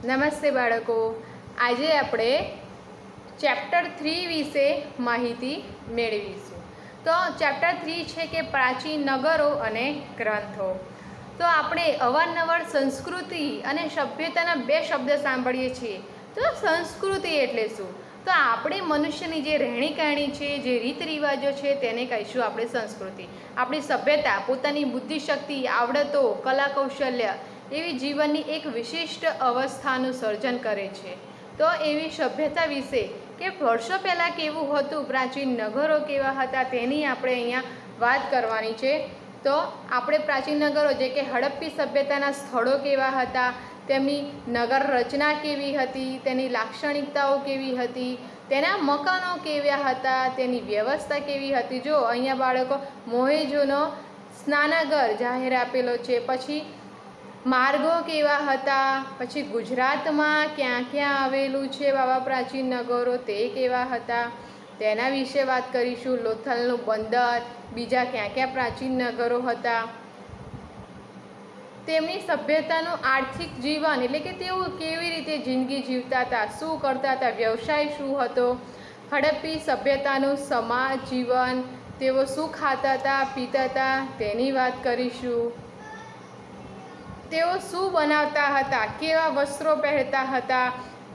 નમસ્તે બાળકો, આજે આપણે ચેપ્ટર 3 વિશે માહિતી મેળવીશું. તો ચેપ્ટર 3 છે કે પ્રાચીન નગરો અને ગ્રંથો. તો આપણે અવારનવાર સંસ્કૃતિ અને સભ્યતાના બે શબ્દ સાંભળીએ છીએ. તો સંસ્કૃતિ એટલે શું? તો આપણે મનુષ્યની જે રહેણીકરણી છે, જે રીત રિવાજો છે, તેને કહીશું આપણે સંસ્કૃતિ. આપણી સભ્યતા પોતાની બુદ્ધિશક્તિ, આવડતો, કલા કૌશલ્ય એવી જીવનની એક વિશિષ્ટ અવસ્થાનું સર્જન કરે છે. તો એવી સભ્યતા વિશે કે વર્ષો પહેલાં કેવું હતું, પ્રાચીન નગરો કેવા હતા, તેની આપણે અહીંયા વાત કરવાની છે. તો આપણે પ્રાચીન નગરો જે કે હડપ્પી સભ્યતાના સ્થળો કેવા હતા, તેમની નગર રચના કેવી હતી, તેની લાક્ષણિકતાઓ કેવી હતી, તેના મકાનો કેવા હતા, તેની વ્યવસ્થા કેવી હતી. જો અહીંયા બાળકો મોહેજોનો સ્નાનાગર જાહેર આપેલો છે. પછી માર્ગો કેવા હતા, પછી ગુજરાતમાં ક્યાં ક્યાં આવેલું છે આવા પ્રાચીન નગરો, તે કેવા હતા તેના વિશે વાત કરીશું. લોથલનું બંદર, બીજા ક્યાં ક્યાં પ્રાચીન નગરો હતા, તેમની સભ્યતાનું આર્થિક જીવન એટલે કે તેઓ કેવી રીતે જિંદગી જીવતા હતા, શું કરતા હતા, વ્યવસાય શું હતો. હડપ્પી સભ્યતાનું સમાજ જીવન, તેઓ શું ખાતા હતા, પીતા હતા, તેની વાત કરીશું. તેઓ શું બનાવતા હતા, કેવા વસ્ત્રો પહેરતા હતા,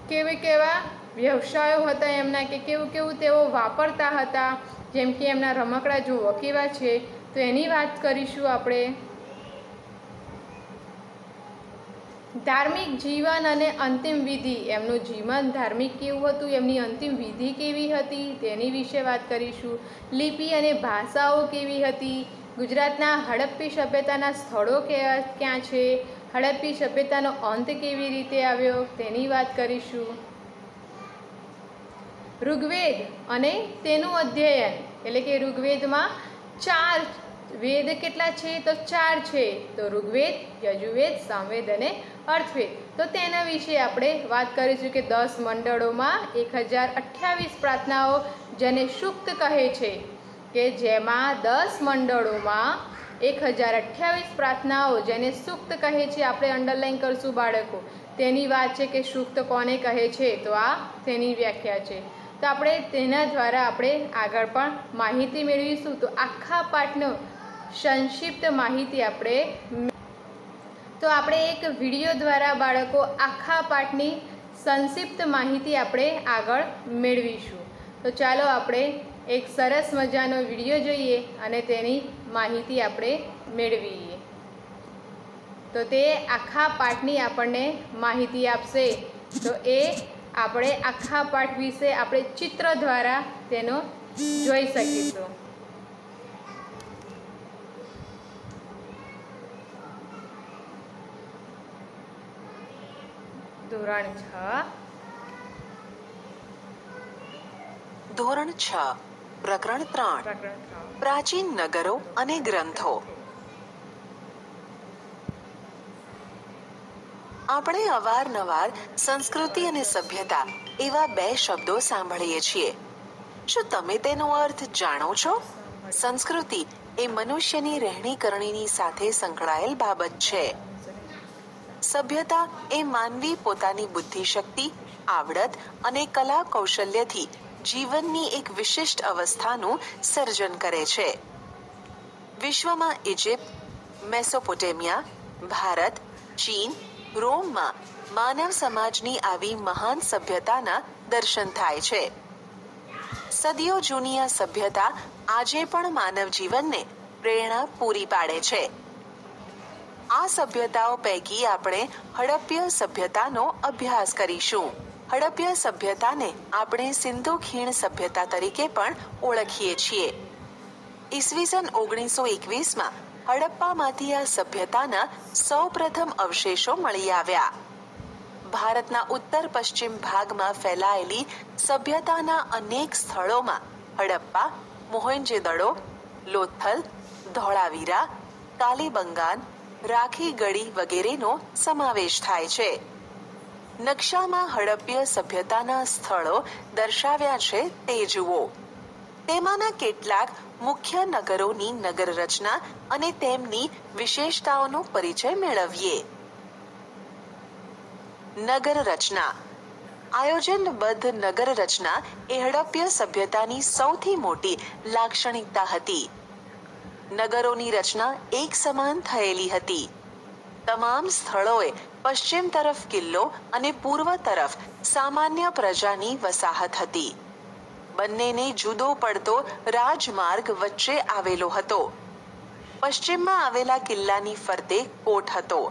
કેવા વ્યવસાયો હતા એમના, કે કેવું તેઓ વાપરતા હતા. જેમ કે એમના રમકડા જુઓ કેવા છે, તો એની વાત કરીશું આપણે. ધાર્મિક જીવન અને અંતિમ વિધિ, એમનું જીવન ધાર્મિક કેવું હતું, એમની અંતિમ વિધિ કેવી હતી, તેની વિશે વાત કરીશું. લિપિ અને ભાષાઓ કેવી હતી. ગુજરાતના હડપ્પી સભ્યતાના સ્થળો ક્યાં છે, હડપ્પી સભ્યતાનો અંત કેવી રીતે આવ્યો, તેની વાત કરીશું. ઋગ્વેદ અને તેનું અધ્યયન એટલે કે ઋગ્વેદમાં 4 વેદ કેટલા છે, તો 4 છે. તો ઋગ્વેદ, યજુર્વેદ, સામવેદ અને અર્થવેદ. તો તેના વિશે આપણે વાત કરીશું કે 10 મંડળોમાં 1028 પ્રાર્થનાઓ જેને સૂક્ત કહે છે, કે જેમાં 10 મંડળોમાં 1028 પ્રાર્થનાઓ જેને સૂક્ત કહે છે. આપણે અંડરલાઈન કરશું બાળકો. તેની વાત છે કે સૂક્ત કોને કહે છે, તો આ તેની વ્યાખ્યા છે. તો આપણે તેના દ્વારા આપણે આગળ પણ માહિતી મેળવીશું. તો આખા પાઠનો સંક્ષિપ્ત માહિતી આપણે એક વિડીયો દ્વારા બાળકો આખા પાઠની સંક્ષિપ્ત માહિતી આપણે આગળ મેળવીશું. તો ચાલો આપણે એક સરસ મજાનો વિડીયો જોઈએ અને તેની માહિતી આપણે મેળવીએ. તો તે આખા પાઠની આપણને માહિતી આપશે. તો એ આપણે આખા પાઠ વિશે આપણે ચિત્ર દ્વારા તેનો જોઈ શકીશું. ધોરણ 6 પ્રકરણ 3 પ્રાચીન નગરો અને ગ્રંથો. આપણે અવારનવાર સંસ્કૃતિ અને સભ્યતા એવા બે શબ્દો સાંભળીએ છીએ. શું તમે તેનો અર્થ જાણો છો? સંસ્કૃતિ એ મનુષ્યની રહેણીકરણીની સાથે સંકળાયેલ બાબત છે. સભ્યતા એ માનવી પોતાની બુદ્ધિશક્તિ, આવડત અને કલા કૌશલ્યથી જીવનની એક વિશિષ્ટ અવસ્થાનું સર્જન કરે છે. વિશ્વમાં ઇજિપ્ત, મેસોપોટેમિયા, ભારત, ચીન, રોમમાં માનવ સમાજની આવી મહાન સભ્યતાના દર્શન થાય છે. સદીઓ જૂની આ સભ્યતા આજે પણ માનવ જીવનને પ્રેરણા પૂરી પાડે છે. આ સભ્યતાઓ પૈકી આપણે હડપ્પીય સભ્યતાનો અભ્યાસ કરીશું. હડપ્પીય સભ્યતાને આપણે સિંધુ ખીણ સભ્યતા તરીકે પણ ઓળખીએ છીએ. ઈસવીસન 1921માં હડપ્પામાંથી આ સભ્યતાના સૌપ્રથમ અવશેષો મળી આવ્યા. ભારતના ઉત્તર પશ્ચિમ ભાગમાં ફેલાયેલી સભ્યતાના અનેક સ્થળોમાં હડપ્પા, મોહેંજો-દડો, લોથલ, ધોળાવીરા, કાલીબંગાન, રાખીગઢી વગેરેનો સમાવેશ થાય છે. નકશામાં હડપ્પીય સભ્યતાના સ્થળો દર્શાવ્યા છે તે જુઓ. તેમાંના કેટલાક મુખ્ય નગરોની નગર રચના અને તેમની વિશેષતાઓનો પરિચય મેળવીએ. નગર રચના. આયોજનબદ્ધ નગર રચના એ હડપ્ય સભ્યતાની સૌથી મોટી લાક્ષણિકતા હતી. નગરોની રચના એક સમાન થયેલી હતી. તમામ સ્થળોએ પશ્ચિમ તરફ કિલ્લો અને પૂર્વ તરફ સામાન્ય પ્રજાની વસાહત હતી. બંનેને જુદો પડતો રાજમાર્ગ વચ્ચે આવેલો હતો. પશ્ચિમમાં આવેલા કિલ્લાની ફરતે કોટ હતો.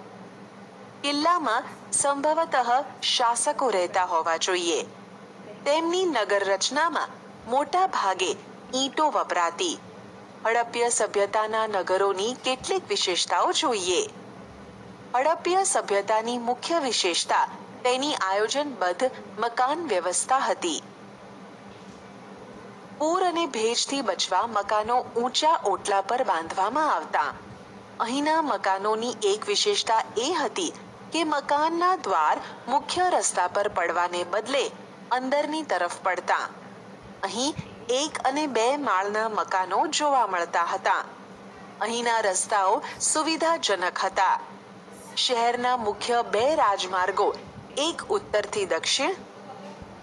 કિલ્લામાં સંભવતઃ શાસકો રહેતા હોવા જોઈએ. તેમની નગર રચનામાં મોટા ભાગે ઈંટો વપરાતી. હડપ્ય સભ્યતાના નગરોની કેટલીક વિશેષતાઓ જોઈએ. હડપ્ય સભ્યતાની મુખ્ય વિશેષતા તેની આયોજનબદ્ધ મકાન વ્યવસ્થા હતી. પૂર અને ભેજથી બચવા મકાનો ઊંચા ઓટલા પર બાંધવામાં આવતા. અહીંના મકાનોની એક વિશેષતા એ હતી કે મકાનના દ્વાર મુખ્ય રસ્તા પર પડવાને બદલે અંદરની તરફ પડતા. અહીં 1 અને 2 માળના મકાનો જોવા મળતા હતા. અહીંના રસ્તાઓ સુવિધાજનક હતા. શહેરના મુખ્ય 2 રાજમાર્ગો, એક ઉત્તરથી દક્ષિણ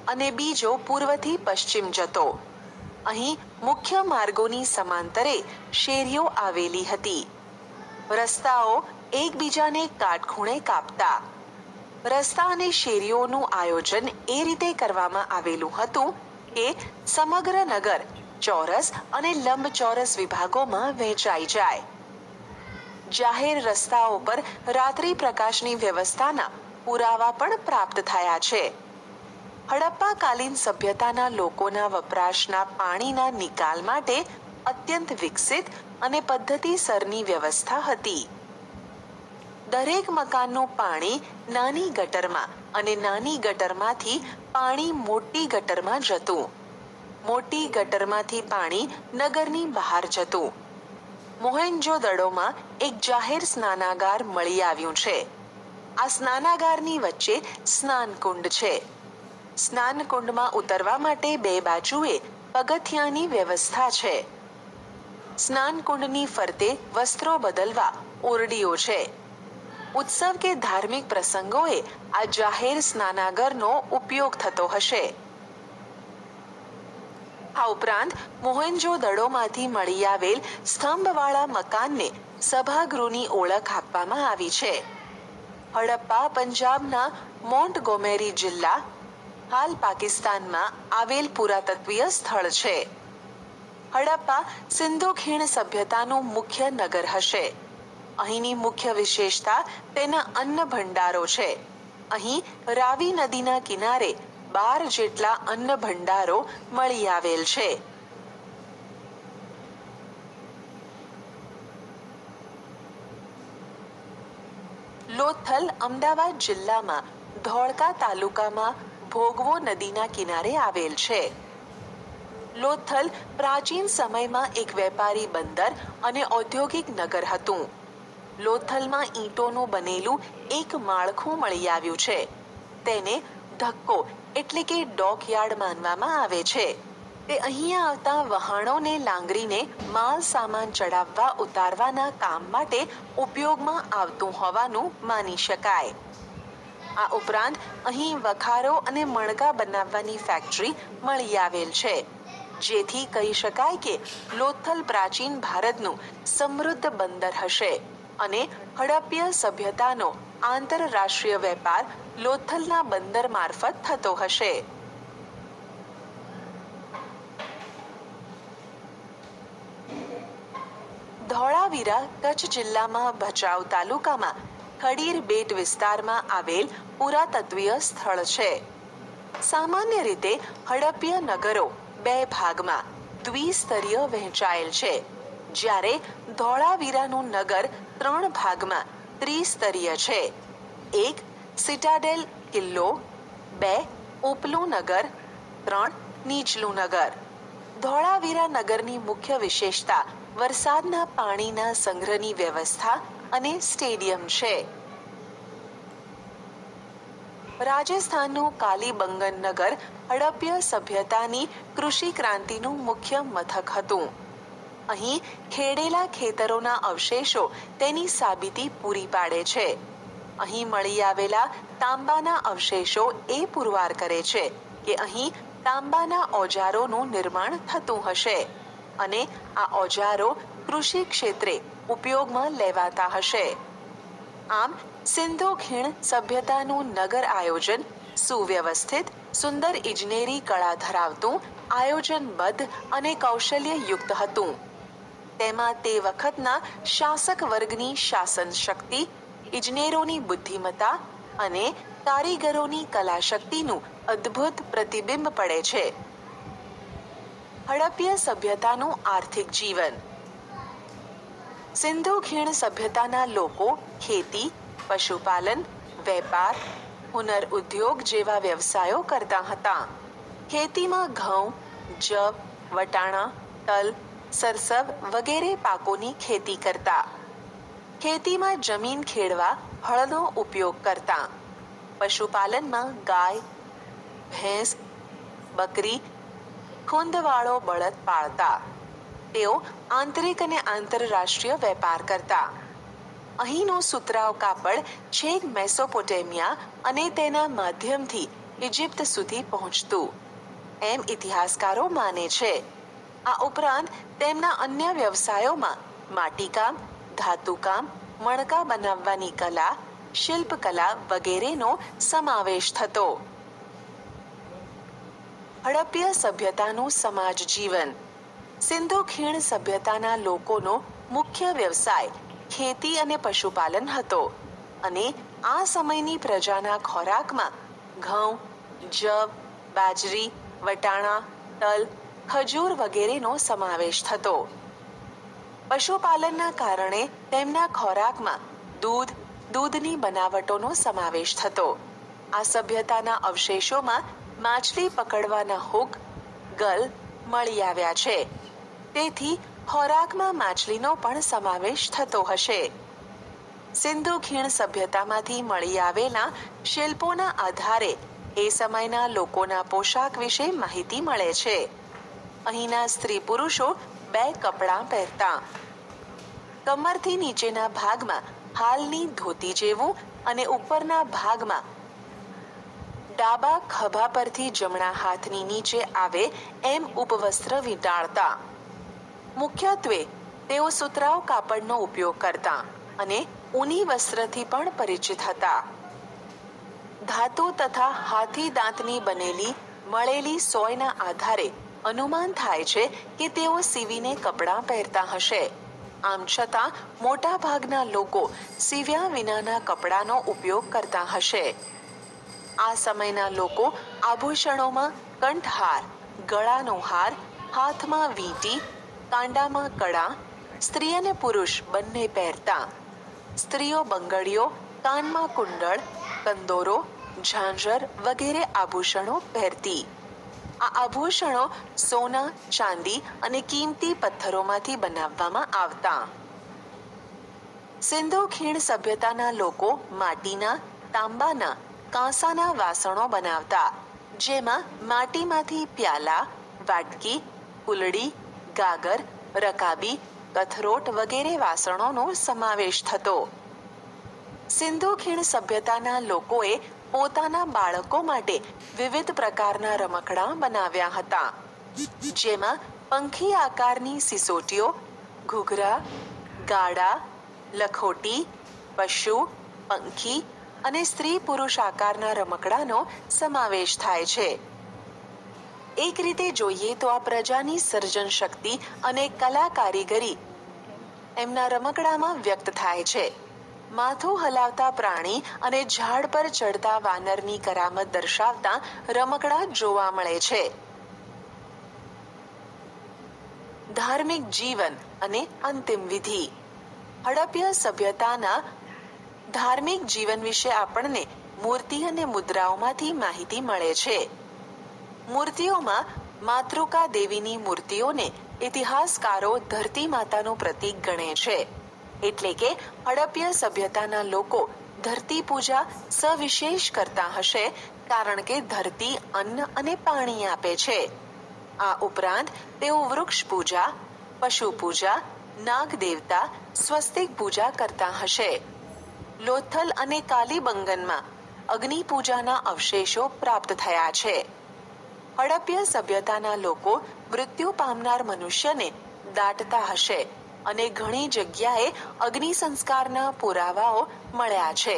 અને બીજો પૂર્વથી પશ્ચિમ જતો. અહીં મુખ્ય માર્ગોની સમાંતરે શેરીઓ આવેલી હતી. રસ્તાઓ એકબીજાને કાટખૂણે કાપતા. રસ્તા અને શેરીઓનું આયોજન એ રીતે કરવામાં આવેલું હતું કે સમગ્ર નગર ચોરસ અને લંબચોરસ વિભાગોમાં વહેંચાઈ જાય. જાહેર રસ્તાઓ પર રાત્રિ પ્રકાશની વ્યવસ્થાના પુરાવા પણ પ્રાપ્ત થયા છે. હડપ્પાકાલીન સભ્યતાના લોકોના વપરાશના પાણીના નિકાલ માટે અત્યંત વિકસિત અને પદ્ધતિસરની વ્યવસ્થા હતી. દરેક મકાનનું પાણી નાની ગટરમાં અને નાની ગટરમાંથી પાણી મોટી ગટરમાં જતું. મોટી ગટરમાંથી પાણી નગરની બહાર જતું. મોહેન્જો-દડોમાં એક જાહેર સ્નાનાગાર મળી આવ્યું છે. આ સ્નાનાગારની વચ્ચે સ્નાનકુંડ છે. સ્નાનકુંડમાં ઉતરવા માટે 2 બાજુએ પગથિયાની વ્યવસ્થા છે. સ્નાનકુંડની ફરતે વસ્ત્રો બદલવા ઓરડીઓ છે. ઉત્સવ કે ધાર્મિક પ્રસંગોએ આ જાહેર સ્નાનાગારનો ઉપયોગ થતો હશે. આ ઉપરાંત મોહેન્જો-દડોમાંથી મળી આવેલ સ્તંભવાળા મકાનને સભાગૃહની ઓળખ આપવામાં આવી છે. હડપ્પા પંજાબના મોન્ટગોમેરી જિલ્લા, હાલ પાકિસ્તાનમાં આવેલ પુરાતત્વીય સ્થળ છે. હડપ્પા સિંધુ ખીણ સભ્યતાનું મુખ્ય નગર હશે. અહીંની મુખ્ય વિશેષતા તેના અન્ન ભંડારો છે. અહીં રાવી નદીના કિનારે 12 જેટલા અન્ન ભંડારો મળી આવેલ છે. લોથલ અમદાવાદ જિલ્લામાં ધોળકા તાલુકામાં ભોગવો નદીના કિનારે આવેલ છે. લોથલ પ્રાચીન સમયમાં એક વેપારી બંદર અને ઔદ્યોગિક નગર હતું. લોથલમાં ઈંટોનું બનેલું એક માળખું મળી આવ્યું છે. તેને ધક્કો એટલે કે ડોકયાર્ડ માનવામાં આવે છે. તે અહીંયા આવતા વહાણોને લાંગરીને માલ સામાન ચડાવવા ઉતારવાના કામ માટે ઉપયોગમાં આવતું હોવાનું માની શકાય. આ ઉપરાંત અહીં વખારો અને મણકા બનાવવાની ફેક્ટરી મળી આવેલ છે. જેથી કહી શકાય કે લોથલ પ્રાચીન ભારતનું સમૃદ્ધ બંદર હશે અને હડપ્ય સભ્યતાનો આંતરરાષ્ટ્રીય વેપાર લોથલના બંદર મારફત થતો હશે. ધોળાવીરા કચ્છ જિલ્લામાં ભચાઉ તાલુકામાં ખડીર બેટ વિસ્તારમાં આવેલ પુરાતત્વીય સ્થળ છે. સામાન્ય રીતે હડપ્ય નગરો 2 ભાગમાં દ્વિસ્તરીય વહેંચાયેલ છે, જ્યારે ધોળાવીરાનું નગર 3 ભાગમાં ત્રિસ્તરીય છે. 1 સિટાડેલ કિલ્લો, 2 ઉપલું નગર, 3 નીચલું નગર. ધોળાવીરા નગરની મુખ્ય વિશેષતા વરસાદના પાણીના સંગ્રહની વ્યવસ્થા અને સ્ટેડિયમ છે. રાજસ્થાનનું કાલીબંગન નગર હડપ્ય સભ્યતાની કૃષિ ક્રાંતિનું મુખ્ય મથક હતું. અહીં ખેડેલા ખેતરોના અવશેષો તેની સાબિતી પૂરી પાડે છે. અહીં મળી આવેલા તાંબાના અવશેષો એ પુરવાર કરે છે કે અહીં તાંબાના ઓજારોનું નિર્માણ થતું હશે અને આ ઓજારો કૃષિ ક્ષેત્રે ઉપયોગમાં લેવાતા હશે. આમ સિંધુ ખીણ સભ્યતાનું નગર આયોજન સુવ્યવસ્થિત, સુંદર ઇજનેરી કળા ધરાવતું, આયોજનબદ્ધ અને કૌશલ્યયુક્ત હતું. તેમાં તે વખતના શાસક વર્ગની શાસન શક્તિ, ઇજનેરોની બુદ્ધિમત્તા અને કારીગરોની કલાશક્તિનું અદ્ભુત પ્રતિબિંબ પડે છે. હડપ્ય સભ્યતાનું આર્થિક જીવન. સિંધુ ખીણ સભ્યતાના લોકો ખેતી, પશુપાલન, વેપાર, હુનર ઉદ્યોગ જેવા વ્યવસાયો કરતા હતા. ખેતીમાં ઘઉં, જવ, વટાણા, તલ, સરસવ વગેરે પાકોની ખેતી કરતા. ખેતીમાં જમીન ખેડવા હળનો ઉપયોગ કરતા. પશુપાલનમાં ગાય, ભેંસ, બકરી, ખૂંદવાળો બળદ પાળતા. તેઓ આંતરિક અને આંતરરાષ્ટ્રીય વેપાર કરતા. અહીંનું સુતરાઉ કાપડ છેક મેસોપોટેમિયા અને તેના માધ્યમથી ઇજિપ્ત સુધી પહોંચતું, એમ ઇતિહાસકારો માને છે. આ ઉપરાંત તેમના અન્ય વ્યવસાયોમાં માટીકામ, ધાતુકામ, મણકા બનાવવાની કલા, શિલ્પકલા વગેરેનો સમાવેશ થતો. હડપ્ય સભ્યતાનું સમાજ જીવન. સિંધુ ખીણ સભ્યતાના લોકોનો મુખ્ય વ્યવસાય ખેતી અને પશુપાલન હતો અને આ સમયની પ્રજાના ખોરાકમાં ઘઉં, જવ, બાજરી, વટાણા, તલ, ખજૂર વગેરેનો સમાવેશ થતો. પશુપાલનના કારણે તેમના ખોરાકમાં દૂધ, દૂધની બનાવટોનો સમાવેશ થતો. આ સભ્યતાના અવશેષોમાં માછલી પકડવાના હુક, ગલ મળી આવ્યા છે. તેથી ખોરાકમાં માછલીનો પણ સમાવેશ થતો હશે. સિંધુ ખીણ સભ્યતામાંથી મળી આવેલા શિલ્પોના આધારે એ સમયના લોકોના પોશાક વિશે માહિતી મળે છે. અહીંના સ્ત્રી પુરુષો 2 કપડાં પહેરતા. કમરથી નીચેના ભાગમાં હાલની ધોતી જેવું અને ઉપરના ભાગમાં ડાબા ખભા પરથી જમણા હાથની નીચે આવે એમ ઉપવસ્ત્ર વીંટાળતા. મુખ્યત્વે તેઓ સુતરાઉ કાપડનો ઉપયોગ કરતા અને ઊની વસ્ત્રથી પણ પરિચિત હતા. ધાતુ તથા હાથી દાંતની બનેલી મળેલી સોયના આધારે અનુમાન થાય છે કે તેઓ સીવીને કપડાં પહેરતા હશે. આમ છતાં મોટા ભાગના લોકો સીવ્યા વિનાના કપડાનો ઉપયોગ કરતા હશે. આ સમયના લોકો આભૂષણોમાં કંઠહાર, ગળાનો હાર, હાથમાં વીંટી, કાંડામાં કડા, સ્ત્રી અને પુરુષ બંને પહેરતા. સ્ત્રીઓ બંગડીઓ, કાનમાં કુંડળ, કંદોરો, ઝાંઝર વગેરે આભૂષણો પહેરતી. આ આભૂષણો સોના, ચાંદી અને કિંમતી પથ્થરોમાંથી બનાવવામાં આવતા. સિંધુ ખીણ સભ્યતાના લોકો માટીના, તાંબાના, કાંસાના વાસણો બનાવતા, જેમાં માટીમાંથી પ્યાલા, વાટકી, કુલડી, ગાગર, રકાબી, કથરોટ વગેરે વાસણોનો સમાવેશ થતો. સિંધુ ખીણ સભ્યતાના લોકોએ પોતાના બાળકો માટે વિવિધ પ્રકારના રમકડાં બનાવ્યા હતા, જેમાં પંખી આકારની સિસોટીઓ, ઘૂઘરા, ગાડા, લખોટી, પશુ, પંખી અને સ્ત્રી પુરુષ આકારના રમકડાનો સમાવેશ થાય છે. એક રીતે જોઈએ તો આ પ્રજાની સર્જન શક્તિ અને કલા કારીગરી એમના રમકડામાં વ્યક્ત થાય છે. માથું હલાવતા પ્રાણી અને ઝાડ પર ચડતા વાનરની કરામત દર્શાવતા રમકડા જોવા મળે છે. ધાર્મિક જીવન અને અંતિમ વિધિ. હડપ્ય સભ્યતાના ધાર્મિક જીવન વિશે આપણને મૂર્તિ અને મુદ્રાઓમાંથી માહિતી મળે છે. મૂર્તિઓમાં માતૃકા દેવીની મૂર્તિઓને ઇતિહાસકારો ધરતી માતાનું પ્રતીક ગણે છે. એટલે કે હડપ્ય સભ્યતાના લોકો ધરતી પૂજા સવિશેષ કરતા હશે, કારણ કે ધરતી અન્ન અને પાણી આપે છે. આ ઉપરાંત તેઓ વૃક્ષ પૂજા, પશુ પૂજા, નાગ દેવતા, સ્વસ્તિક પૂજા કરતા હશે. લોથલ અને કાલીબંગનમાં અગ્નિ પૂજાના અવશેષો પ્રાપ્ત થયા છે. હડપ્ય સભ્યતાના લોકો મૃત્યુ પામનાર મનુષ્યને દાટતા હશે અને ઘણી જગ્યાએ અગ્નિ સંસ્કારના પુરાવાઓ મળ્યા છે.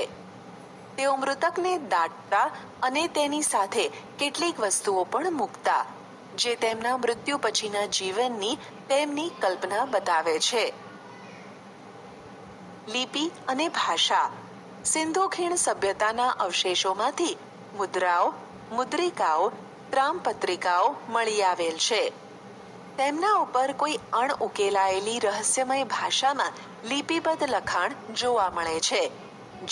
તેઓ મૃતકને દાટતા અને તેની સાથે કેટલીક વસ્તુઓ પણ મૂકતા, જે તેમના મૃત્યુ પછીના જીવનની તેમની કલ્પના બતાવે છે. લિપિ અને ભાષા. સિંધુ ખીણ સભ્યતાના અવશેષોમાંથી મુદ્રાઓ, મુદ્રિકાઓ, ત્રામપત્રિકાઓ મળી આવેલ છે. તેમના ઉપર કોઈ અણઉકેલાયેલી રહસ્યમય ભાષામાં લિપિબદ્ધ લખાણ જોવા મળે છે.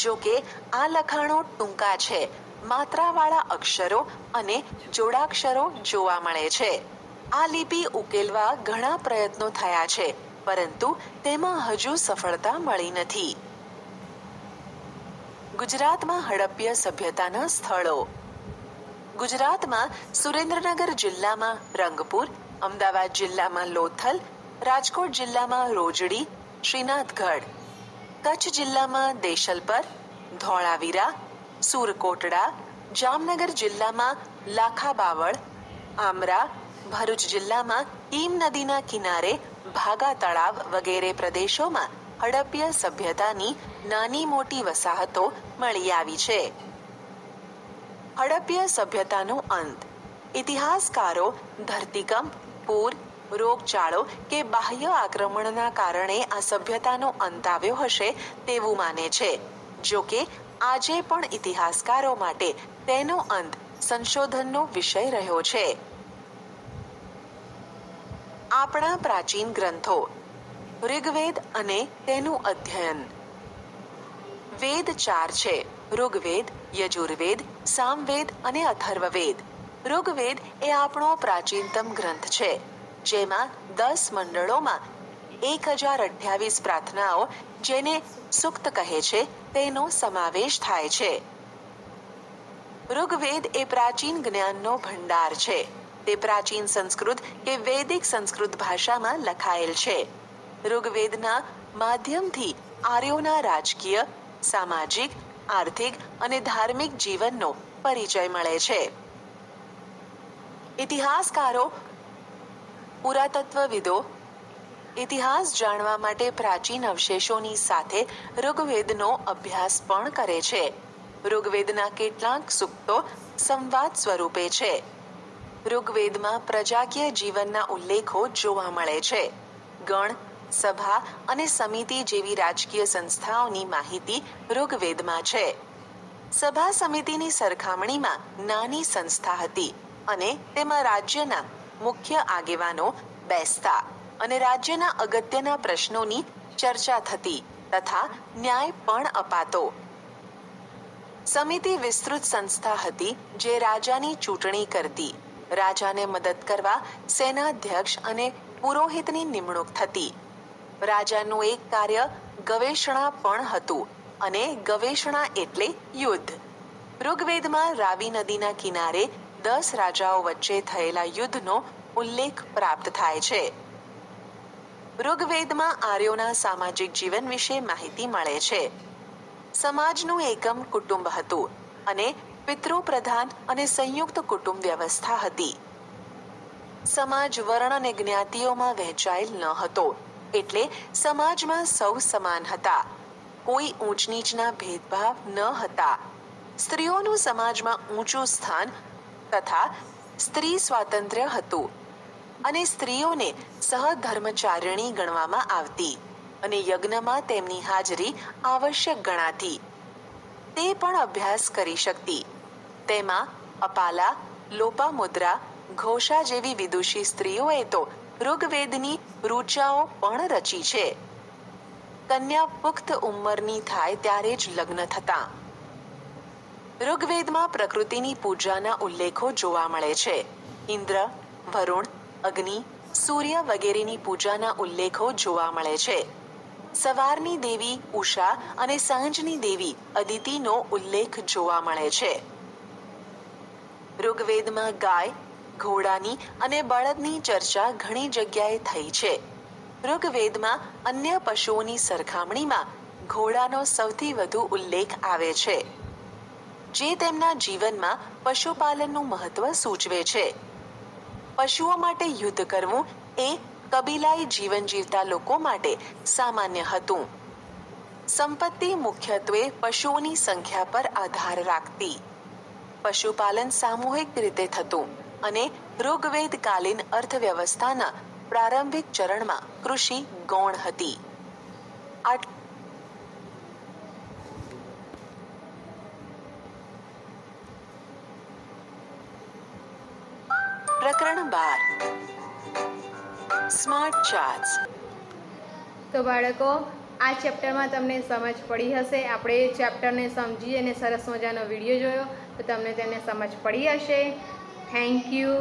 જો કે આ લખાણો ટૂંકા છે, માત્રાવાળા અક્ષરો અને જોડાક્ષરો જોવા મળે છે. આ લિપિ ઉકેલવા ઘણા પ્રયત્નો થયા છે, પરંતુ તેમાં હજુ સફળતા મળી નથી. ગુજરાતમાં હડપ્ય સભ્યતાના સ્થળો. ગુજરાતમાં સુરેન્દ્રનગર જિલ્લામાં રંગપુર, અમદાવાદ જિલ્લામાં લોથલ, રાજકોટ જિલ્લામાં રોજડી, શ્રીનાથગઢ, કચ્છ જિલ્લામાં દેશલપર, ધોળાવીરા, સુરકોટડા, જામનગર જિલ્લામાં લાખાબાવળ, આમરા, ભરૂચ જિલ્લામાં હિમ નદીના કિનારે ભાગા તળાવ વગેરે પ્રદેશોમાં હડપ્ય સભ્યતાની નાની મોટી વસાહતો મળી આવી છે. હડપ્ય સભ્યતાનો અંત. ઇતિહાસકારો ધરતીકંપ, પૂર, રોગચાળો કે બાહ્ય આક્રમણના કારણે આ સભ્યતાનો અંત આવ્યો હશે તેવું માને છે. જો કે આજે પણ ઇતિહાસકારો માટે તેનો અંત સંશોધનનો વિષય રહ્યો છે. આપણા પ્રાચીન ગ્રંથો. ઋગ્વેદ અને તેનું અધ્યયન. વેદ 4 છે: ઋગ્વેદ, યજુર્વેદ, સામવેદ અને અથર્વવેદ. ઋગ્વેદ એ આપણો પ્રાચીનતમ ગ્રંથ છે, જેમાં 10 મંડળોમાં 1028 પ્રાર્થનાઓ, જેને સૂક્ત કહે છે, તેનો સમાવેશ થાય છે. ઋગ્વેદ એ પ્રાચીન જ્ઞાનનો ભંડાર છે. તે પ્રાચીન સંસ્કૃત કે વૈદિક સંસ્કૃત ભાષામાં લખાયેલ છે. ઋગ્વેદના માધ્યમથી આર્યોના રાજકીય, સામાજિક, આર્થિક અને ધાર્મિક જીવનનો પરિચય મળે છે. ઇતિહાસકારો, પુરાતત્વવિદો ઇતિહાસ જાણવા માટે પ્રાચીન અવશેષોની સાથે ઋગ્વેદનો અભ્યાસ પણ કરે છે. ઋગ્વેદના કેટલાક સૂક્તો સંવાદ સ્વરૂપે છે. ઋગ્વેદમાં પ્રજાકીય જીવનના ઉલ્લેખો જોવા મળે છે. ગણ, સભા અને સમિતિ જેવી રાજકીય સંસ્થાઓની માહિતી ઋગ્વેદમાં છે. સભા સમિતિની સરખામણીમાં નાની સંસ્થા હતી અને તેમાં રાજ્યના મુખ્ય આગેવાનો બેસતા અને રાજ્યના અગત્યના પ્રશ્નોની ચર્ચા થતી તથા ન્યાય પણ અપાતો. સમિતિ વિસ્તૃત સંસ્થા હતી જે રાજાની ચૂંટણી કરતી, રાજાને મદદ કરવા સેનાધ્યક્ષ અને પુરોહિતની નિમણૂક થતી. રાજાનું એક કાર્ય ગવેષણા પણ હતું અને ગવેષણા એટલે યુદ્ધ. ઋગ્વેદમાં રાવી નદીના કિનારે 10 રાજાઓ વચ્ચે થયેલા યુદ્ધનો ઉલ્લેખ પ્રાપ્ત થાય છે. ઋગ્વેદમાં આર્યોના સામાજિક જીવન વિશે માહિતી મળે છે. સમાજનું એકમ કુટુંબ હતું અને પિતૃપ્રધાન અને સંયુક્ત કુટુંબ વ્યવસ્થા હતી. સમાજ વર્ણ અને જ્ઞાતિઓમાં વહેંચાયેલ ન હતો, એટલે સમાજમાં સૌ સમાન હતા. કોઈ ઊંચ નીચના ભેદભાવ ન હતા. સ્ત્રીઓનું સમાજમાં ઊંચું સ્થાન તથા સ્ત્રી સ્વાતંત્ર્ય હતું અને સ્ત્રીઓને સહધર્મચારિણી ગણવામાં આવતી અને યજ્ઞમાં તેમની હાજરી આવશ્યક ગણાતી. તે પણ અભ્યાસ કરી શકતી. તેમાં અપાલા, લોપામુદ્રા, ઘોષા જેવી વિદુષી સ્ત્રીઓએ તો ઋગ્વેદની ઋચાઓ પણ રચી છે. કન્યા પુખ્ત ઉંમરની થાય ત્યારે જ લગ્ન થતા. ઋગ્વેદમાં પ્રકૃતિની પૂજાના ઉલ્લેખો જોવા મળે છે. ઇન્દ્ર, વરુણ, અગ્નિ, સૂર્ય વગેરેની પૂજાના ઉલ્લેખો જોવા મળે છે. સવારની દેવી ઉષા અને સાંજની દેવી અદિતિનો ઉલ્લેખ જોવા મળે છે. ઋગ્વેદમાં ગાય, ઘોડાની અને બળદની ચર્ચા ઘણી જગ્યાએ થઈ છે. ઋગ્વેદમાં અન્ય પશુઓની સરખામણીમાં ઘોડાનો સૌથી વધુ ઉલ્લેખ આવે છે. જે તેમના જીવનમાં પશુપાલનનું મહત્વ સૂચવે છે. પશુઓ માટે યુદ્ધ કરવું એ કબીલાઈ જીવન જીવતા લોકો માટે સામાન્ય હતું. સંપત્તિ મુખ્યત્વે પશુઓની સંખ્યા પર આધાર રાખતી. પશુપાલન સામૂહિક રીતે થતું અને ઋગ્વેદકાલીન અર્થવ્યવસ્થાના પ્રારંભિક ચરણમાં કૃષિ ગૌણ હતી. પ્રકરણ 12 સ્માર્ટ ચાર્ટ્સ. તો બાળકો, આ ચેપ્ટરમાં તમને સમજ પડી હશે. આપણે ચેપ્ટરને સમજી અને સરસ મજાનો વિડીયો જોયો તો તમને તેને સમજ પડી હશે. Thank you.